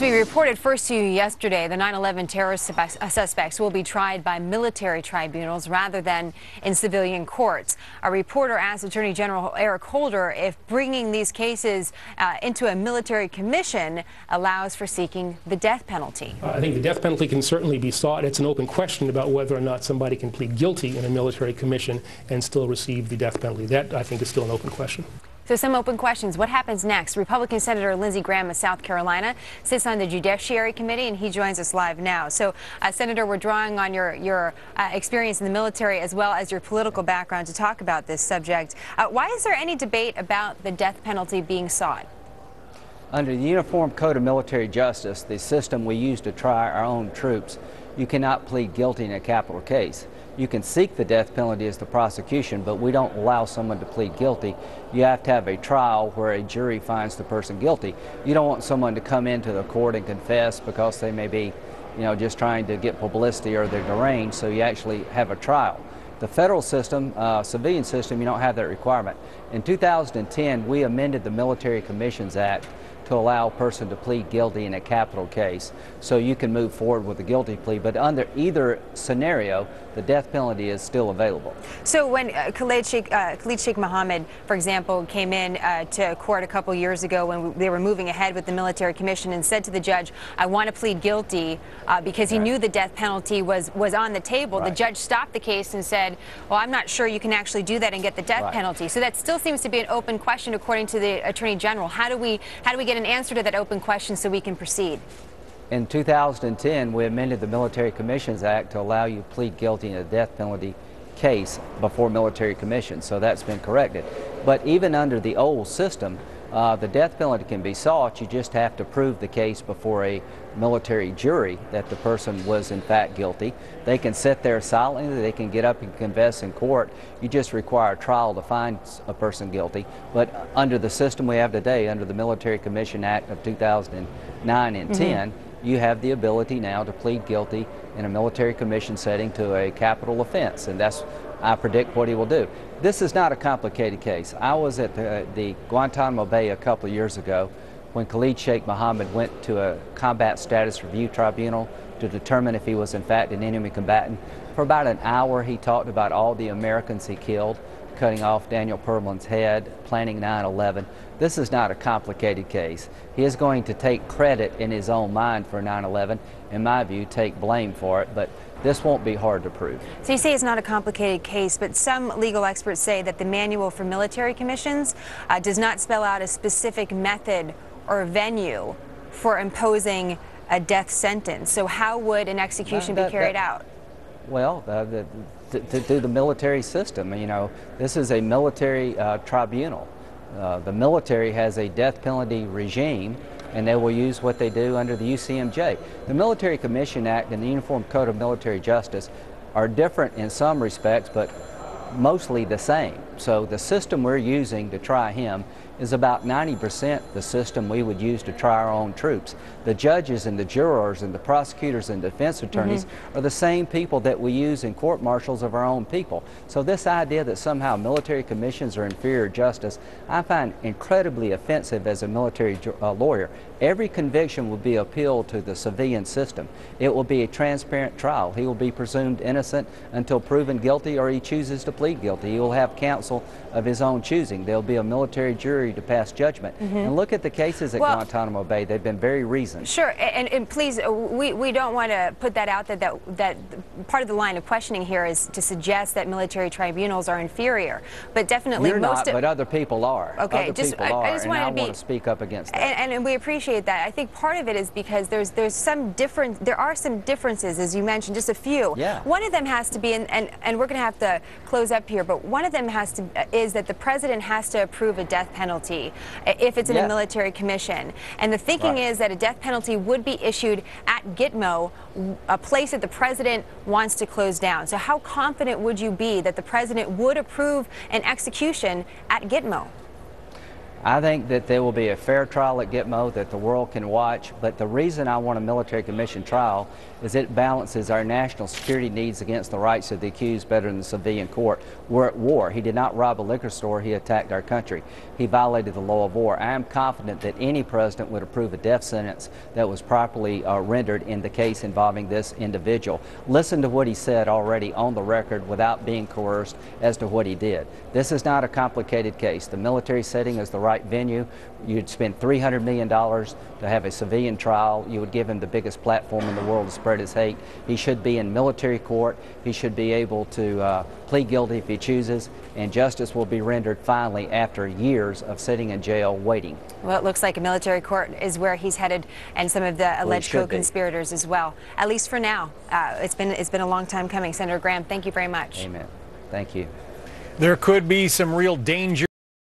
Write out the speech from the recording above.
As we reported first to you yesterday, the 9/11 terrorist suspects will be tried by military tribunals rather than in civilian courts. A reporter asked Attorney General Eric Holder if bringing these cases into a military commission allows for seeking the death penalty. I think the death penalty can certainly be sought. It's an open question about whether or not somebody can plead guilty in a military commission and still receive the death penalty. That, I think, is still an open question. So some open questions. What happens next? Republican Senator Lindsey Graham of South Carolina sits on the Judiciary Committee, and he joins us live now. So, Senator, we're drawing on your experience in the military as well as your political background to talk about this subject. Why is there any debate about the death penalty being sought? Under the Uniform Code of Military Justice, the system we use to try our own troops, you cannot plead guilty in a capital case. You can seek the death penalty as the prosecution, but we don't allow someone to plead guilty. You have to have a trial where a jury finds the person guilty. You don't want someone to come into the court and confess because they may be, just trying to get publicity or they're deranged, so you actually have a trial. The federal system, civilian system, you don't have that requirement. In 2010, we amended the Military Commissions Act to allow a person to plead guilty in a capital case, so you can move forward with a guilty plea. But under either scenario, the death penalty is still available. So when Khalid Sheikh Mohammed, for example, came in to court a couple years ago when they were moving ahead with the military commission and said to the judge, I want to plead guilty because he knew the death penalty was on the table. The judge stopped the case and said, well, I'm not sure you can actually do that and get the death penalty. So that still seems to be an open question according to the Attorney General. How do we get an answer to that open question so we can proceed? In 2010, we amended the Military Commissions Act to allow you to plead guilty in a death penalty case before military commission, so that's been corrected. But even under the old system, the death penalty can be sought. You just have to prove the case before a military jury that the person was in fact guilty. They can sit there silently, they can get up and confess in court. You just require a trial to find a person guilty. But under the system we have today, under the Military Commission Act of 2009 and 10, you have the ability now to plead guilty in a military commission setting to a capital offense, and that's, I predict, what he will do. This is not a complicated case. I was at the Guantanamo Bay a couple of years ago when Khalid Sheikh Mohammed went to a combat status review tribunal to determine if he was in fact an enemy combatant. For about an hour he talked about all the Americans he killed, cutting off Daniel Perlin's head, planning 9/11. This is not a complicated case. He is going to take credit in his own mind for 9/11, in my view, take blame for it, but this won't be hard to prove. So you say it's not a complicated case, but some legal experts say that the manual for military commissions does not spell out a specific method or venue for imposing a death sentence. So how would an execution be carried out? Well, through the military system. This is a military tribunal. The military has a death penalty regime, and they will use what they do under the UCMJ. The Military Commission Act and the Uniform Code of Military Justice are different in some respects, but mostly the same. So the system we're using to try him is about 90% the system we would use to try our own troops. The judges and the jurors and the prosecutors and defense attorneys are the same people that we use in court martials of our own people. So this idea that somehow military commissions are inferior justice, I find incredibly offensive as a military lawyer. Every conviction will be appealed to the civilian system. It will be a transparent trial. He will be presumed innocent until proven guilty, or he chooses to plead guilty. He will have counsel of his own choosing. There will be a military jury to pass judgment. And look at the cases at Guantanamo Bay. They've been very reasoned. Sure, and please, we don't want to put that out there that part of the line of questioning here is to suggest that military tribunals are inferior. But definitely You're not, but other people are. Okay, other people are, I just and I want to speak up against that. And we appreciate that. I think part of it is because there are some differences, as you mentioned, just a few. One of them has to be, and we're going to have to close up here, but one of them is that the president has to approve a death penalty if it's in a military commission. And the thinking is that a death penalty would be issued at Gitmo, a place that the president wants to close down. So how confident would you be that the president would approve an execution at Gitmo? I think that there will be a fair trial at Gitmo that the world can watch, but the reason I want a military commission trial is it balances our national security needs against the rights of the accused better than the civilian court. We're at war. He did not rob a liquor store. He attacked our country. He violated the law of war. I am confident that any president would approve a death sentence that was properly rendered in the case involving this individual. Listen to what he said already on the record without being coerced as to what he did. This is not a complicated case. The military setting is the right venue. You'd spend $300 million to have a civilian trial. You would give him the biggest platform in the world to spread his hate. He should be in military court. He should be able to plead guilty if he chooses, and justice will be rendered finally after years of sitting in jail waiting. Well, it looks like a military court is where he's headed, and some of the alleged co-conspirators as well, at least for now. It's been a long time coming. Senator Graham, thank you very much. Amen. Thank you. There could be some real danger.